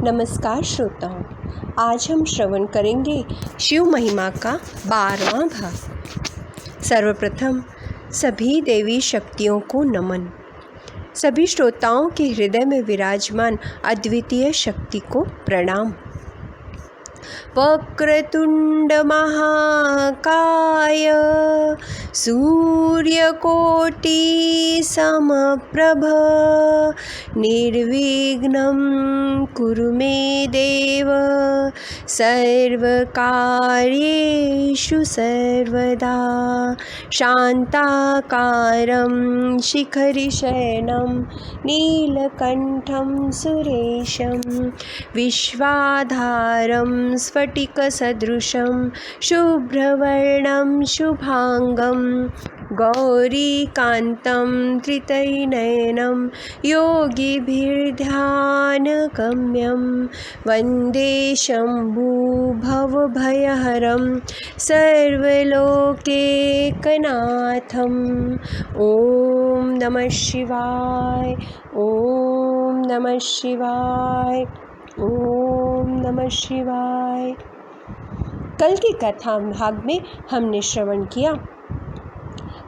नमस्कार श्रोताओं, आज हम श्रवण करेंगे शिव महिमा का 12वां भाग। सर्वप्रथम सभी देवी शक्तियों को नमन। सभी श्रोताओं के हृदय में विराजमान अद्वितीय शक्ति को प्रणाम। वक्रतुंड महाकाय सूर्यकोटि समप्रभ निर्विघ्नं कुरु मे देव सर्वकार्येषु सर्वदा। शान्ताकारं शिखरिशयनं नीलकण्ठं सुरेशं विश्वाधारं स्फटिकसदृशं शुभ्रवर्णं शुभांगं गौरीकान्तं त्रितयनयनं योगिभिर्ध्यानगम्यं वन्दे शम्भुभवभयहरं सर्वलोकैकनाथम्। ॐ नमः शिवाय, ॐ नमः शिवाय, ओम नमः शिवाय। कल की कथा भाग में हमने श्रवण किया,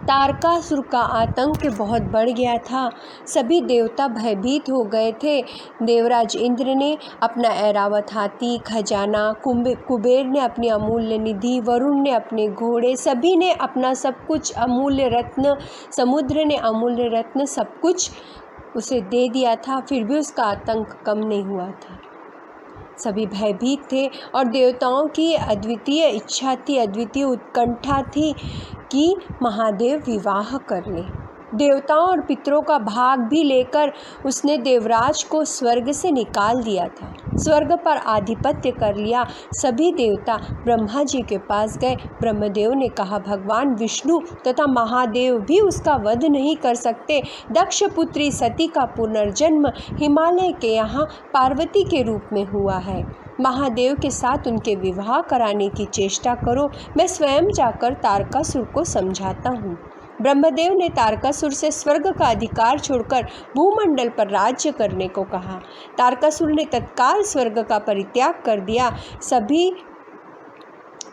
तारकासुर का आतंक बहुत बढ़ गया था। सभी देवता भयभीत हो गए थे। देवराज इंद्र ने अपना ऐरावत हाथी, खजाना, कुबेर ने अपनी अमूल्य निधि, वरुण ने अपने घोड़े, सभी ने अपना सब कुछ, अमूल्य रत्न, समुद्र ने अमूल्य रत्न, सब कुछ उसे दे दिया था। फिर भी उसका आतंक कम नहीं हुआ था। सभी भयभीत थे और देवताओं की अद्वितीय इच्छा थी, अद्वितीय उत्कंठा थी कि महादेव विवाह कर ले। देवताओं और पितरों का भाग भी लेकर उसने देवराज को स्वर्ग से निकाल दिया था, स्वर्ग पर आधिपत्य कर लिया। सभी देवता ब्रह्मा जी के पास गए। ब्रह्मदेव ने कहा, भगवान विष्णु तथा महादेव भी उसका वध नहीं कर सकते। दक्ष पुत्री सती का पुनर्जन्म हिमालय के यहाँ पार्वती के रूप में हुआ है। महादेव के साथ उनके विवाह कराने की चेष्टा करो, मैं स्वयं जाकर तारकासुर को समझाता हूँ। ब्रह्मदेव ने तारकासुर से स्वर्ग का अधिकार छोड़कर भूमंडल पर राज्य करने को कहा। तारकासुर ने तत्काल स्वर्ग का परित्याग कर दिया। सभी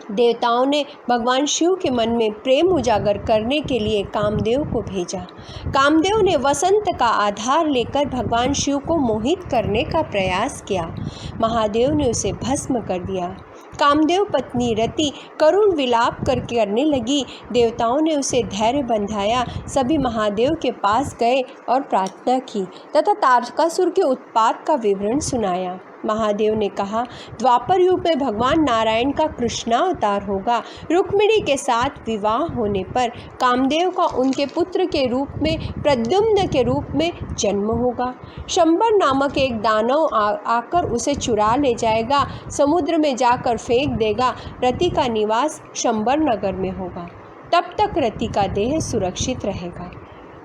देवताओं ने भगवान शिव के मन में प्रेम उजागर करने के लिए कामदेव को भेजा। कामदेव ने वसंत का आधार लेकर भगवान शिव को मोहित करने का प्रयास किया। महादेव ने उसे भस्म कर दिया। कामदेव पत्नी रति करुण विलाप करने लगी। देवताओं ने उसे धैर्य बंधाया। सभी महादेव के पास गए और प्रार्थना की तथा तारकासुर के उत्पात का विवरण सुनाया। महादेव ने कहा, द्वापर युग में भगवान नारायण का कृष्णावतार होगा। रुक्मिणी के साथ विवाह होने पर कामदेव का उनके पुत्र के रूप में, प्रद्युम्न के रूप में जन्म होगा। शंबर नामक एक दानव आकर उसे चुरा ले जाएगा, समुद्र में जाकर फेंक देगा। रति का निवास शंबर नगर में होगा। तब तक रति का देह सुरक्षित रहेगा।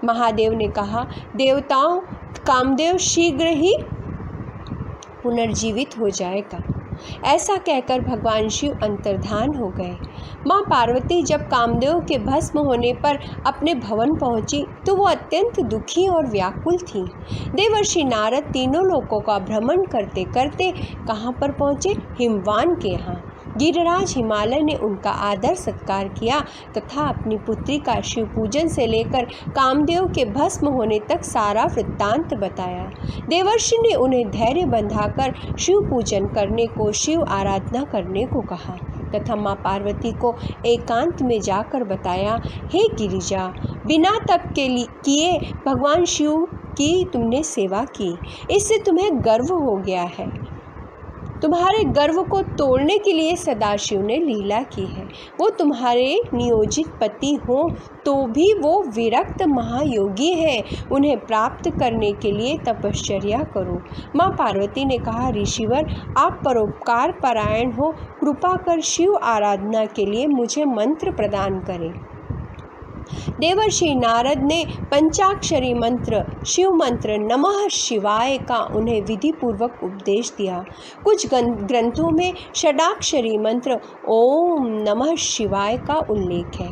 महादेव ने कहा, देवताओं, कामदेव शीघ्र ही पुनर्जीवित हो जाएगा। ऐसा कहकर भगवान शिव अंतर्धान हो गए। माँ पार्वती जब कामदेव के भस्म होने पर अपने भवन पहुंची तो वो अत्यंत दुखी और व्याकुल थी। देवर्षि नारद तीनों लोकों का भ्रमण करते करते कहाँ पर पहुँचे? हिमवान के यहाँ। गिरिराज हिमालय ने उनका आदर सत्कार किया तथा अपनी पुत्री का शिव पूजन से लेकर कामदेव के भस्म होने तक सारा वृत्तांत बताया। देवर्षि ने उन्हें धैर्य बंधाकर शिव पूजन करने को, शिव आराधना करने को कहा तथा माँ पार्वती को एकांत में जाकर बताया, हे गिरिजा, बिना तप के किए भगवान शिव की तुमने सेवा की, इससे तुम्हें गर्व हो गया है। तुम्हारे गर्व को तोड़ने के लिए सदाशिव ने लीला की है। वो तुम्हारे नियोजित पति हो तो भी वो विरक्त महायोगी है। उन्हें प्राप्त करने के लिए तपश्चर्या करो। माँ पार्वती ने कहा, ऋषिवर, आप परोपकार परायण हो, कृपा कर शिव आराधना के लिए मुझे मंत्र प्रदान करें। देवर्षि नारद ने पंचाक्षरी मंत्र, शिव मंत्र नमः शिवाय का उन्हें विधि पूर्वक उपदेश दिया। कुछ ग्रंथों में षडाक्षरी मंत्र ओम नमः शिवाय का उल्लेख है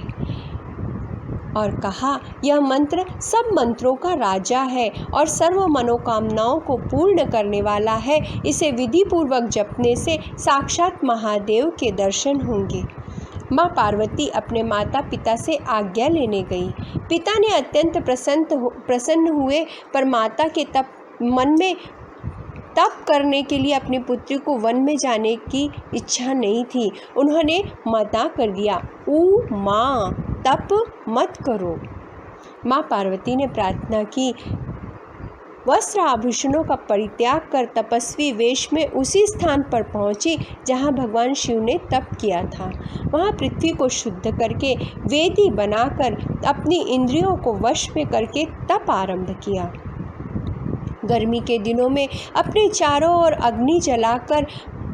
और कहा, यह मंत्र सब मंत्रों का राजा है और सर्व मनोकामनाओं को पूर्ण करने वाला है। इसे विधि पूर्वक जपने से साक्षात महादेव के दर्शन होंगे। माँ पार्वती अपने माता पिता से आज्ञा लेने गई। पिता ने अत्यंत प्रसन्न हुए, पर माता के मन में तप करने के लिए अपनी पुत्री को वन में जाने की इच्छा नहीं थी। उन्होंने मना कर दिया, माँ, तप मत करो। माँ पार्वती ने प्रार्थना की, वस्त्र आभूषणों का परित्याग कर तपस्वी वेश में उसी स्थान पर पहुंची जहां भगवान शिव ने तप किया था। वहां पृथ्वी को शुद्ध करके वेदी बनाकर अपनी इंद्रियों को वश में करके तप आरंभ किया। गर्मी के दिनों में अपने चारों ओर अग्नि जलाकर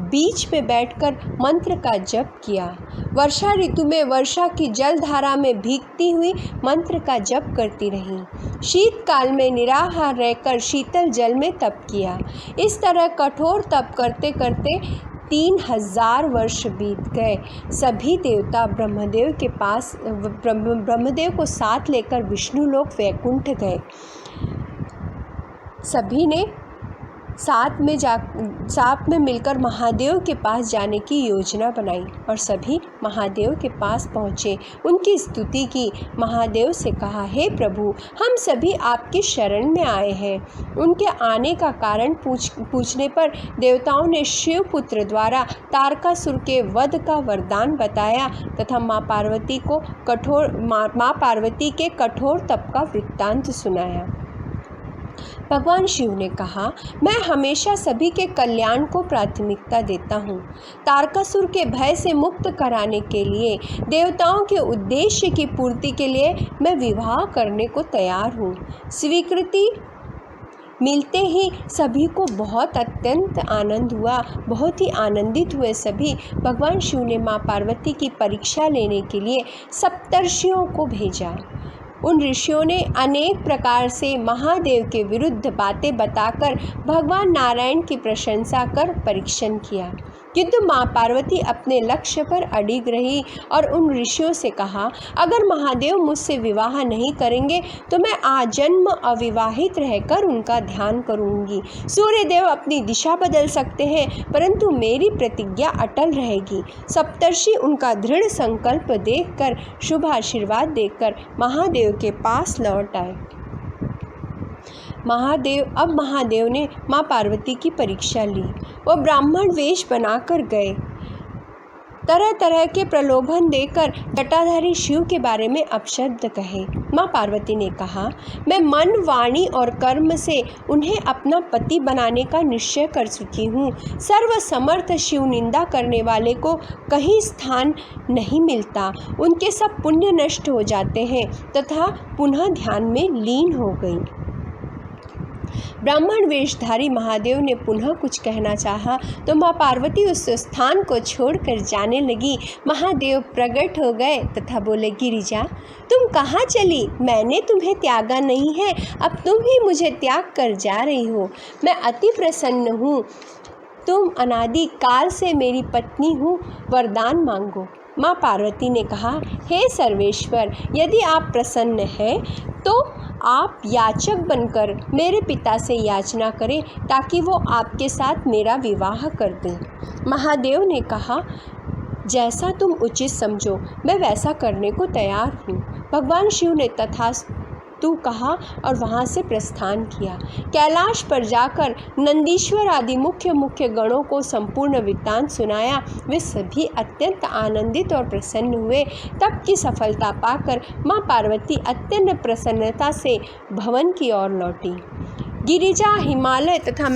बीच में बैठकर मंत्र का जप किया। वर्षा ऋतु में वर्षा की जलधारा में भीगती हुई मंत्र का जप करती रही। शीतकाल में निराहार रहकर शीतल जल में तप किया। इस तरह कठोर तप करते करते 3000 वर्ष बीत गए। सभी देवता ब्रह्मदेव को साथ लेकर विष्णु लोक वैकुंठ गए। सभी ने साथ में मिलकर महादेव के पास जाने की योजना बनाई और सभी महादेव के पास पहुँचे। उनकी स्तुति की। महादेव से कहा, हे प्रभु, हम सभी आपकी शरण में आए हैं। उनके आने का कारण पूछने पर देवताओं ने शिवपुत्र द्वारा तारकासुर के वध का वरदान बताया तथा माँ पार्वती के कठोर तप का वृत्तांत सुनाया। भगवान शिव ने कहा, मैं हमेशा सभी के कल्याण को प्राथमिकता देता हूँ। तारकासुर के भय से मुक्त कराने के लिए, देवताओं के उद्देश्य की पूर्ति के लिए मैं विवाह करने को तैयार हूँ। स्वीकृति मिलते ही सभी को अत्यंत आनंद हुआ। बहुत ही आनंदित हुए सभी। भगवान शिव ने माँ पार्वती की परीक्षा लेने के लिए सप्तर्षियों को भेजा। उन ऋषियों ने अनेक प्रकार से महादेव के विरुद्ध बातें बताकर भगवान नारायण की प्रशंसा कर परीक्षण किया, किंतु माँ पार्वती अपने लक्ष्य पर अडिग रही और उन ऋषियों से कहा, अगर महादेव मुझसे विवाह नहीं करेंगे तो मैं आजन्म अविवाहित रहकर उनका ध्यान करूंगी। सूर्यदेव अपनी दिशा बदल सकते हैं, परंतु मेरी प्रतिज्ञा अटल रहेगी। सप्तर्षि उनका दृढ़ संकल्प देखकर, शुभ आशीर्वाद देकर महादेव के पास लौट आए। महादेव ने माँ पार्वती की परीक्षा ली। वह ब्राह्मण वेश बनाकर गए। तरह तरह के प्रलोभन देकर जटाधारी शिव के बारे में अपशब्द कहे। माँ पार्वती ने कहा, मैं मन, वाणी और कर्म से उन्हें अपना पति बनाने का निश्चय कर चुकी हूँ। सर्वसमर्थ शिव निंदा करने वाले को कहीं स्थान नहीं मिलता। उनके सब पुण्य नष्ट हो जाते हैं तथा पुनः ध्यान में लीन हो गई। ब्राह्मण वेशधारी महादेव ने पुनः कुछ कहना चाहा तो माँ पार्वती उस स्थान को छोड़कर जाने लगी। महादेव प्रकट हो गए तथा बोले, गिरिजा, तुम कहाँ चली? मैंने तुम्हें त्यागा नहीं है, अब तुम ही मुझे त्याग कर जा रही हो। मैं अति प्रसन्न हूँ। तुम अनादि काल से मेरी पत्नी हो, वरदान मांगो। माँ पार्वती ने कहा, हे सर्वेश्वर, यदि आप प्रसन्न हैं तो आप याचक बनकर मेरे पिता से याचना करें ताकि वो आपके साथ मेरा विवाह कर दें। महादेव ने कहा, जैसा तुम उचित समझो, मैं वैसा करने को तैयार हूँ। भगवान शिव ने तथास्तु कहा और वहाँ से प्रस्थान किया। कैलाश पर जाकर नंदीश्वर आदि मुख्य गणों को संपूर्ण वृत्तांत सुनाया। वे सभी अत्यंत आनंदित और प्रसन्न हुए। तप की सफलता पाकर माँ पार्वती अत्यंत प्रसन्नता से भवन की ओर लौटी। गिरिराज हिमालय तथा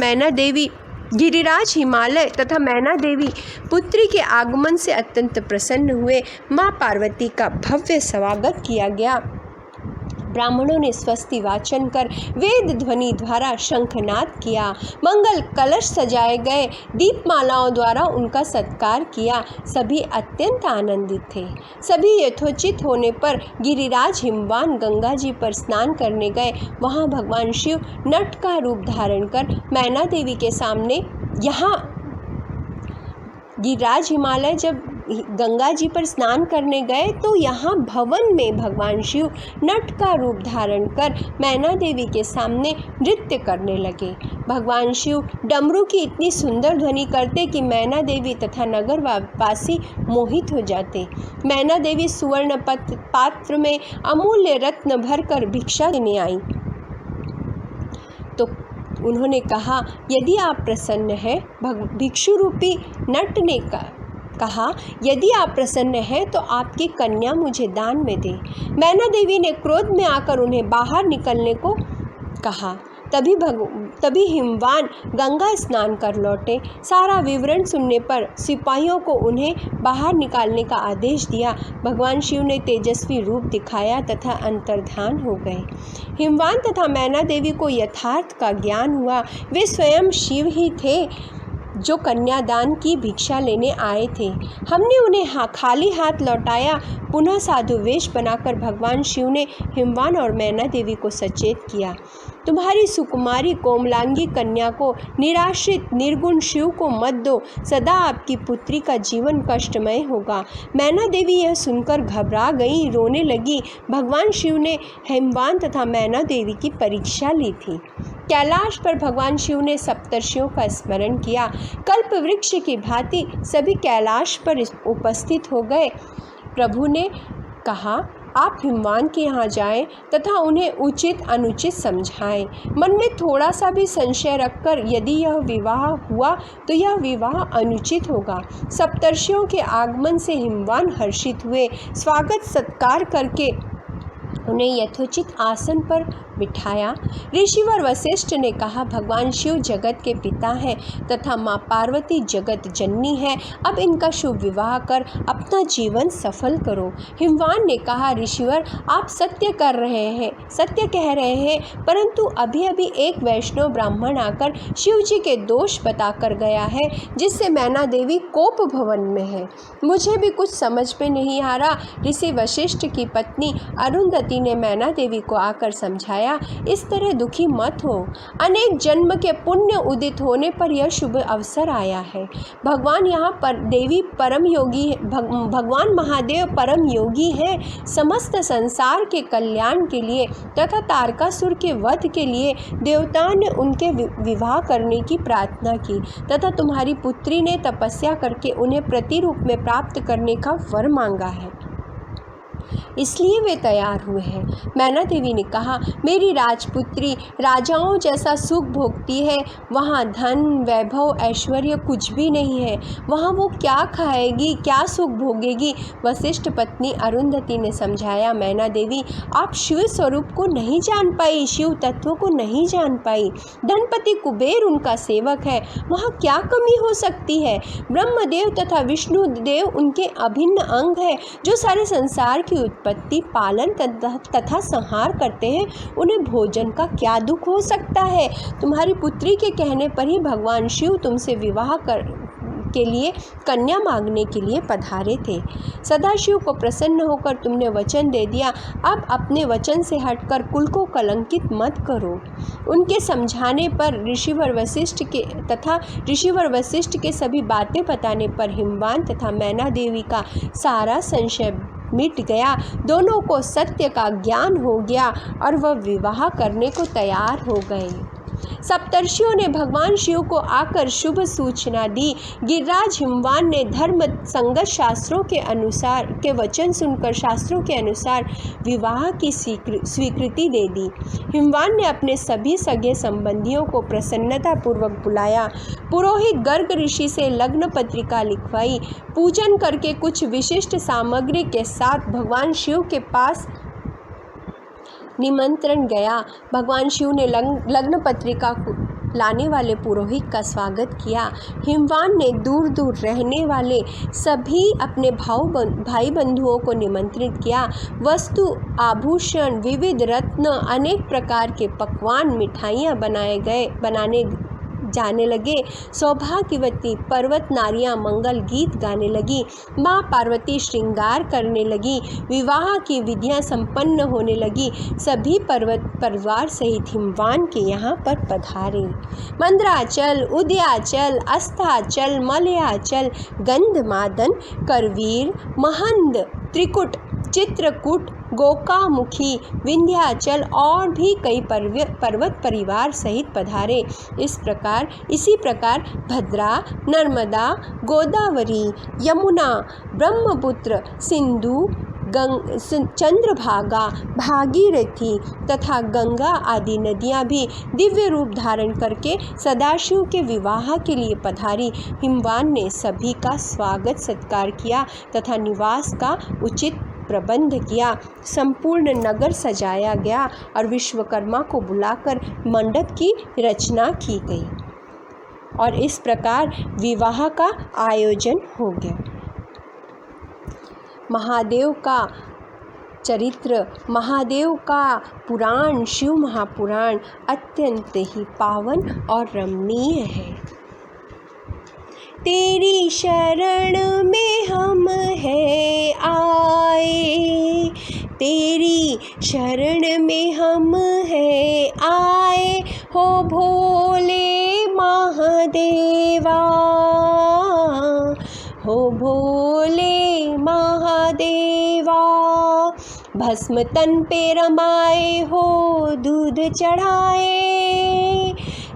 मैना देवी पुत्री के आगमन से अत्यंत प्रसन्न हुए। माँ पार्वती का भव्य स्वागत किया गया। ब्राह्मणों ने स्वस्ति वाचन कर वेद ध्वनि द्वारा शंखनाद किया। मंगल कलश सजाए गए। दीपमालाओं द्वारा उनका सत्कार किया। सभी अत्यंत आनंदित थे। सभी यथोचित होने पर गिरिराज हिमवान गंगा जी पर स्नान करने गए। वहां भगवान शिव नट का रूप धारण कर मैना देवी के सामने, यहाँ गिरिराज हिमालय जब गंगा जी पर स्नान करने गए तो यहाँ भवन में भगवान शिव नट का रूप धारण कर मैना देवी के सामने नृत्य करने लगे। भगवान शिव डमरू की इतनी सुंदर ध्वनि करते कि मैना देवी तथा नगर वासी मोहित हो जाते। मैना देवी सुवर्ण पात्र में अमूल्य रत्न भरकर भिक्षा देने आई तो उन्होंने कहा, यदि आप प्रसन्न हैं, भिक्षु रूपी नट ने कहा, यदि आप प्रसन्न हैं तो आपकी कन्या मुझे दान में दे। मैना देवी ने क्रोध में आकर उन्हें बाहर निकलने को कहा। तभी हिमवान गंगा स्नान कर लौटे। सारा विवरण सुनने पर सिपाहियों को उन्हें बाहर निकालने का आदेश दिया। भगवान शिव ने तेजस्वी रूप दिखाया तथा अंतर्धान हो गए। हिमवान तथा मैना देवी को यथार्थ का ज्ञान हुआ। वे स्वयं शिव ही थे जो कन्यादान की भिक्षा लेने आए थे। हमने उन्हें खाली हाथ लौटाया। पुनः साधु वेश बनाकर भगवान शिव ने हिमवान और मैना देवी को सचेत किया, तुम्हारी सुकुमारी कोमलांगी कन्या को निराश्रित निर्गुण शिव को मत दो, सदा आपकी पुत्री का जीवन कष्टमय होगा। मैना देवी यह सुनकर घबरा गई, रोने लगी। भगवान शिव ने हिमवान तथा मैना देवी की परीक्षा ली थी। कैलाश पर भगवान शिव ने सप्तर्षियों का स्मरण किया। कल्प वृक्ष की भांति सभी कैलाश पर उपस्थित हो गए। प्रभु ने कहा, आप हिमवान के यहाँ जाएं तथा उन्हें उचित अनुचित समझाएं। मन में थोड़ा सा भी संशय रखकर यदि यह विवाह हुआ तो यह विवाह अनुचित होगा। सप्तर्षियों के आगमन से हिमवान हर्षित हुए। स्वागत सत्कार करके उन्हें यथोचित आसन पर बिठाया। ऋषिवर वशिष्ठ ने कहा, भगवान शिव जगत के पिता हैं तथा माँ पार्वती जगत जननी है। अब इनका शुभ विवाह कर अपना जीवन सफल करो। हिमवान ने कहा, ऋषिवर आप सत्य कह रहे हैं, परंतु अभी अभी एक वैष्णव ब्राह्मण आकर शिव जी के दोष बताकर गया है, जिससे मैना देवी कोप भवन में है। मुझे भी कुछ समझ में नहीं आ रहा। ऋषि वशिष्ठ की पत्नी अरुंधति ने मैना देवी को आकर समझाया, इस तरह दुखी मत हो। अनेक जन्म के पुण्य उदित होने पर यह शुभ अवसर आया है। भगवान यहाँ पर देवी परम योगी, भगवान महादेव परम योगी हैं। समस्त संसार के कल्याण के लिए तथा तारकासुर के वध के लिए देवताओं ने उनके विवाह करने की प्रार्थना की तथा तुम्हारी पुत्री ने तपस्या करके उन्हें प्रतिरूप में प्राप्त करने का वर मांगा है, इसलिए वे तैयार हुए हैं। मैना देवी ने कहा, मेरी राजपुत्री राजाओं जैसा सुख भोगती है। वहाँ धन वैभव ऐश्वर्य कुछ भी नहीं है। वहाँ वो क्या खाएगी, क्या सुख भोगेगी। वशिष्ठ पत्नी अरुंधति ने समझाया, मैना देवी आप शिव स्वरूप को नहीं जान पाई, शिव तत्व को नहीं जान पाई। धनपति कुबेर उनका सेवक है, वहाँ क्या कमी हो सकती है। ब्रह्मदेव तथा विष्णु देव उनके अभिन्न अंग है, जो सारे संसार की उत्पत्ति पालन तथा संहार करते हैं। उन्हें भोजन का क्या दुख हो सकता है। तुम्हारी पुत्री के कहने पर ही भगवान शिव तुमसे विवाह के लिए कन्या मांगने के लिए पधारे थे। सदाशिव को प्रसन्न होकर तुमने वचन दे दिया। अब अपने वचन से हटकर कुल को कलंकित मत करो। उनके समझाने पर ऋषिवर वशिष्ठ के सभी बातें बताने पर हिमवान तथा मैना देवी का सारा संशय मिट गया। दोनों को सत्य का ज्ञान हो गया और वह विवाह करने को तैयार हो गए। सप्तर्षियों ने भगवान शिव को आकर शुभ सूचना दी। गिरिराज हिमवान ने धर्म संगत शास्त्रों के अनुसार के वचन सुनकर शास्त्रों के अनुसार विवाह की स्वीकृति दे दी। हिमवान ने अपने सभी सगे संबंधियों को प्रसन्नता पूर्वक बुलाया। पुरोहित गर्ग ऋषि से लग्न पत्रिका लिखवाई। पूजन करके कुछ विशिष्ट सामग्री के साथ भगवान शिव के पास निमंत्रण गया। भगवान शिव ने लग्न पत्रिका लाने वाले पुरोहित का स्वागत किया। हिमवान ने दूर दूर रहने वाले सभी अपने भाई बंधुओं को निमंत्रित किया। वस्तु आभूषण विविध रत्न अनेक प्रकार के पकवान मिठाइयाँ जाने लगे। सौभाग्यवती पर्वत नारियां मंगल गीत गाने लगी। माँ पार्वती श्रृंगार करने लगी। विवाह की विधियां संपन्न होने लगी। सभी पर्वत परिवार सहित हिमवान के यहाँ पर पधारे। मंद्राचल, उदयाचल, अस्ताचल, मलयाचल, गंधमादन, करवीर, महंद, त्रिकुट, चित्रकूट, गोकामुखी, विंध्याचल और भी कई पर्वत परिवार सहित पधारे। इसी प्रकार भद्रा, नर्मदा, गोदावरी, यमुना, ब्रह्मपुत्र, सिंधु, चंद्रभागा, भागीरथी तथा गंगा आदि नदियां भी दिव्य रूप धारण करके सदाशिव के विवाह के लिए पधारी। हिमवान ने सभी का स्वागत सत्कार किया तथा निवास का उचित प्रबंध किया। संपूर्ण नगर सजाया गया और विश्वकर्मा को बुलाकर मंडप की रचना की गई और इस प्रकार विवाह का आयोजन हो गया। महादेव का चरित्र, महादेव का पुराण, शिव महापुराण अत्यंत ही पावन और रमणीय है। तेरी शरण में हम है आए, तेरी शरण में हम है आए, हो भोले महादेवा, हो भोले महादेवा। भस्म तन पे रमाए हो दूध चढ़ाए,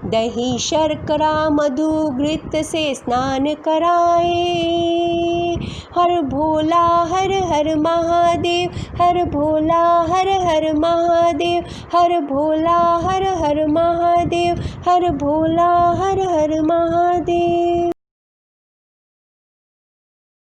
दही शर्करा मधु घृत से स्नान कराए। हर भोला हर हर महादेव, हर भोला हर हर महादेव, हर भोला हर हर महादेव, हर भोला हर हर महादेव।